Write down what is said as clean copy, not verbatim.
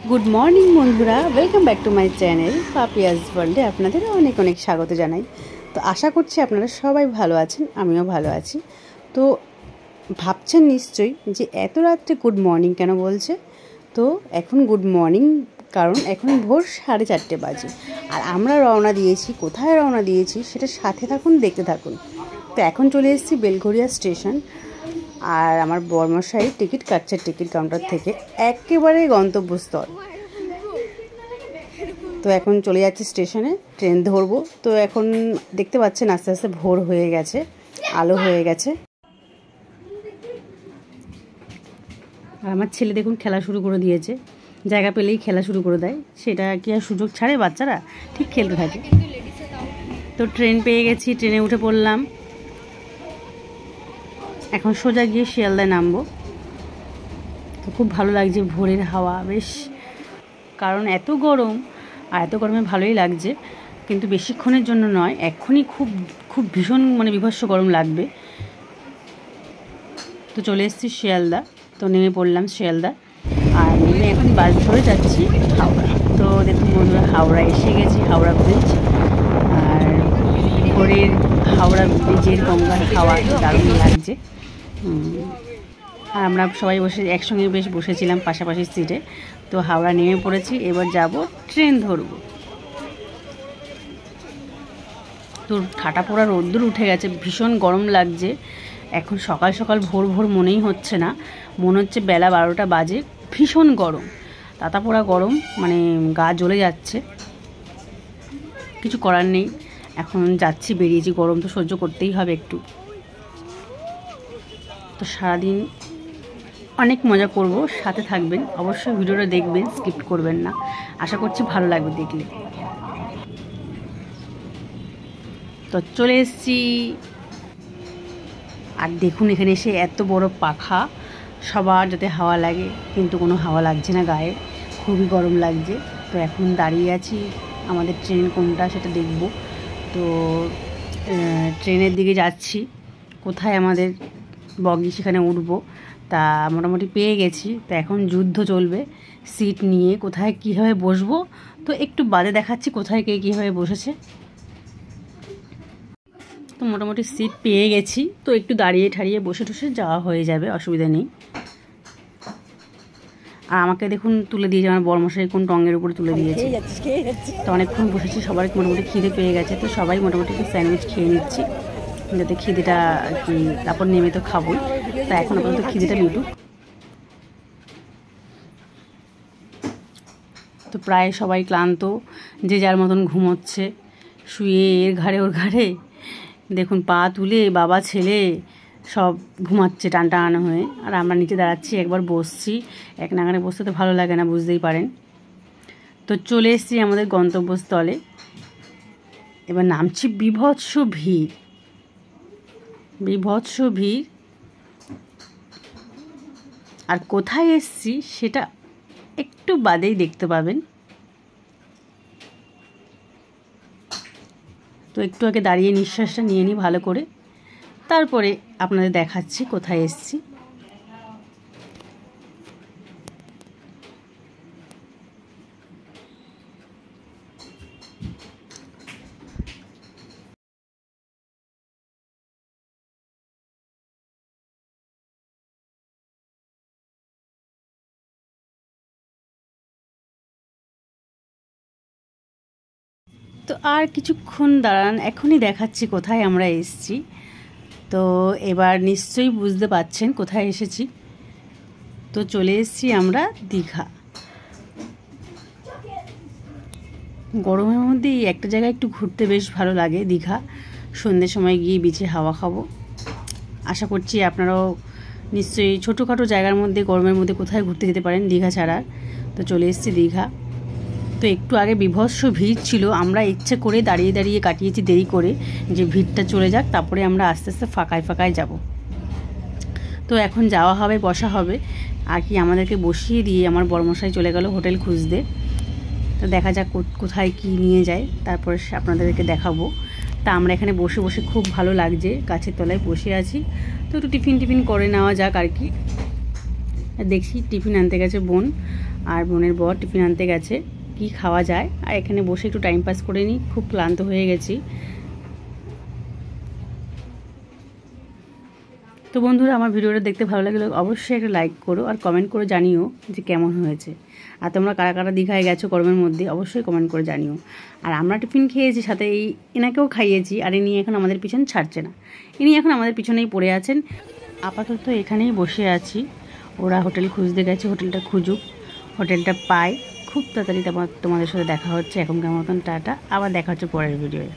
Good morning বন্ধুরা, welcome back to my channel Papiya's ওয়ার্ল্ডে আপনাদের অনেক অনেক স্বাগত জানাই। তো আশা করছি আপনারা সবাই ভালো আছেন, আমিও ভালো আছি। তো ভাবছেন নিশ্চয়ই যে এত রাত্রে গুড মর্নিং কেন বলছে। তো এখন গুড মর্নিং কারণ এখন ভোর 4:30 বাজে, আর আমরা রওনা দিয়েছি। কোথায় রওনা দিয়েছি সেটা সাথে থাকুন, দেখতে থাকুন। তো এখন চলে এসেছি বেলঘরিয়া স্টেশন, আর আমার বর্মশাই টিকিট কাটছে টিকিট কাউন্টার থেকে একেবারে গন্তব্যস্থল। তো এখন চলে যাচ্ছি স্টেশনে, ট্রেন ধরবো। তো এখন দেখতে পাচ্ছেন আস্তে আস্তে ভোর হয়ে গেছে, আলো হয়ে গেছে। আর আমার ছেলে দেখুন খেলা শুরু করে দিয়েছে, জায়গা পেলেই খেলা শুরু করে দেয়। সেটা কি আর সুযোগ ছাড়ে, বাচ্চারা ঠিক খেলতে থাকে। তো ট্রেন পেয়ে গেছি, ট্রেনে উঠে পড়লাম। এখন সোজা গিয়ে শিয়ালদায় নামবো। তো খুব ভালো লাগছে, ভোরের হাওয়া বেশ, কারণ এত গরম, আর এত গরমে ভালোই লাগছে, কিন্তু বেশিক্ষণের জন্য নয়। এখনই খুব খুব ভীষণ বিভৎস গরম লাগবে। তো চলে এসেছি শিয়ালদা। তো নেমে পড়লাম শিয়ালদা, আর নেমে এখন বাস ধরে যাচ্ছি হাওড়া। তো দেখুন বন্ধুরা, হাওড়া এসে গেছি, হাওড়া ব্রিজ। আর ভোরের হাওড়া ব্রিজের গঙ্গার হাওয়া দারুণ লাগছে। আর আমরা সবাই একসঙ্গে বেশ বসেছিলাম পাশাপাশি সিটে। তো হাওড়া নেমে পড়েছি, এবার যাব ট্রেন ধরব। তো ঠাটা পোড়া রোদ্দুর উঠে গেছে, ভীষণ গরম লাগছে। এখন সকাল সকাল ভোর ভোর মনেই হচ্ছে না, মনে হচ্ছে বেলা 12টা বাজে। ভীষণ গরম, তাতা পোড়া গরম, গা জ্বলে যাচ্ছে। কিছু করার নেই, এখন যাচ্ছি, বেরিয়েছি, গরম তো সহ্য করতেই হবে একটু। তো সারাদিন অনেক মজা করব, সাথে থাকবেন অবশ্যই, ভিডিওটা দেখবেন, স্কিপ করবেন না। আশা করছি ভালো লাগবে দেখলে। তো চলে এসেছি, আর দেখুন এখানে এসে এত বড় পাখা, সবার যাতে হাওয়া লাগে, কিন্তু কোনো হাওয়া লাগছে না গায়ে, খুবই গরম লাগছে। তো এখন দাঁড়িয়ে আছি, আমাদের ট্রেন কোনটা সেটা দেখব। তো ট্রেনের দিকে যাচ্ছি, কোথায় আমাদের বগি সেখানে উঠবো। তা মোটামুটি পেয়ে গেছি। তো এখন যুদ্ধ চলবে সিট নিয়ে, কোথায় কীভাবে বসবো। তো একটু বাদে দেখাচ্ছি কোথায় কে কীভাবে বসেছে। তো মোটামুটি সিট পেয়ে গেছি, তো একটু দাঁড়িয়ে ঠাড়িয়ে বসে টসে যাওয়া হয়ে যাবে, অসুবিধা নেই। আর আমাকে দেখুন তুলে দিয়েছে, আমার বর্মশাই কোন টঙ্গের উপরে তুলে দিয়েছে। তো অনেকক্ষণ বসেছি, সবার মোটামুটি খিদে পেয়ে গেছে। তো সবাই মোটামুটি একটু স্যান্ডউইচ খেয়ে নিচ্ছি, যাতে খিদেটা আর কি, তারপর নেমে তো খাবোই। তা এখন আপাতত খিদেটা মিটুক। তো প্রায় সবাই ক্লান্ত, যে যার মতন ঘুমোচ্ছে, শুয়ে এর ঘাড়ে ওর ঘাড়ে। দেখুন পা তুলে বাবা ছেলে সব ঘুমাচ্ছে টান টানানো হয়ে, আর আমরা নিচে দাঁড়াচ্ছি, একবার বসছি। এক নাগারে বসতে তো ভালো লাগে না, বুঝতেই পারেন। তো চলে এসেছি আমাদের গন্তব্যস্থলে, এবার নামছি। বিভৎস ভিড়, বিভৎস ভিড়। আর কোথায় এসেছি সেটা একটু বাদেই দেখতে পাবেন। তো একটু আগে দাঁড়িয়ে নিঃশ্বাসটা নিয়ে নিই ভালো করে, তারপরে আপনাদের দেখাচ্ছি কোথায় এসেছি। তো আর কিছুক্ষণ দাঁড়ান, এখনই দেখাচ্ছি কোথায় আমরা এসেছি। তো এবার নিশ্চয়ই বুঝতে পারছেন কোথায় এসেছি। তো চলে এসেছি আমরা দীঘা। গরমের মধ্যে একটা জায়গায় একটু ঘুরতে বেশ ভালো লাগে, দীঘা। সন্ধ্যের সময় গিয়ে বিচে হাওয়া খাবো। আশা করছি আপনারাও নিশ্চয়ই ছোটোখাটো জায়গার মধ্যে গরমের মধ্যে কোথায় ঘুরতে যেতে পারেন দীঘা ছাড়া। তো চলে এসেছি দীঘা। তো একটু আগে বিভৎস ভিড় ছিল, আমরা ইচ্ছে করে দাঁড়িয়ে দাঁড়িয়ে কাটিয়েছি দেরি করে, যে ভিড়টা চলে যাক, তারপরে আমরা আস্তে আস্তে ফাঁকায় ফাঁকায় যাব। তো এখন যাওয়া হবে, বসা হবে আর কি। আমাদেরকে বসিয়ে দিয়ে আমার বর্মশাই চলে গেল হোটেল খুঁজতে। তো দেখা যাক কোথায় কি নিয়ে যায়, তারপরে আপনাদেরকে দেখাবো। তা আমরা এখানে বসে বসে খুব ভালো লাগছে, গাছের তলায় বসে আছি। তো একটু টিফিন করে নেওয়া যাক আর কি। দেখছি টিফিন আনতে গেছে বোন, আর বোনের বর টিফিন আনতে গেছে, কি খাওয়া যায়। আর এখানে বসে একটু টাইম পাস করে নিই, খুব ক্লান্ত হয়ে গেছি। তো বন্ধুরা, আমার ভিডিওটা দেখতে ভালো লাগলে অবশ্যই একটা লাইক করো আর কমেন্ট করে জানিও যে কেমন হয়েছে। আর তোমরা কারা কারা দীঘায় গেছো গরমের মধ্যে অবশ্যই কমেন্ট করে জানিও। আর আমরা টিফিন খেয়েছি, সাথে এনাকেও খাইয়েছি। আর ইনি এখন আমাদের পিছন ছাড়ছে না, ইনি এখন আমাদের পিছনেই পড়ে আছেন। আপাতত এখানেই বসে আছি, ওরা হোটেল খুঁজতে গেছে, হোটেলটা খুঁজুক, হোটেলটা পায় খুব তাড়াতাড়ি। তোমাদের সাথে দেখা হচ্ছে। এখনকার মতন টাটা, আবার দেখা হচ্ছে পরের ভিডিওয়ে।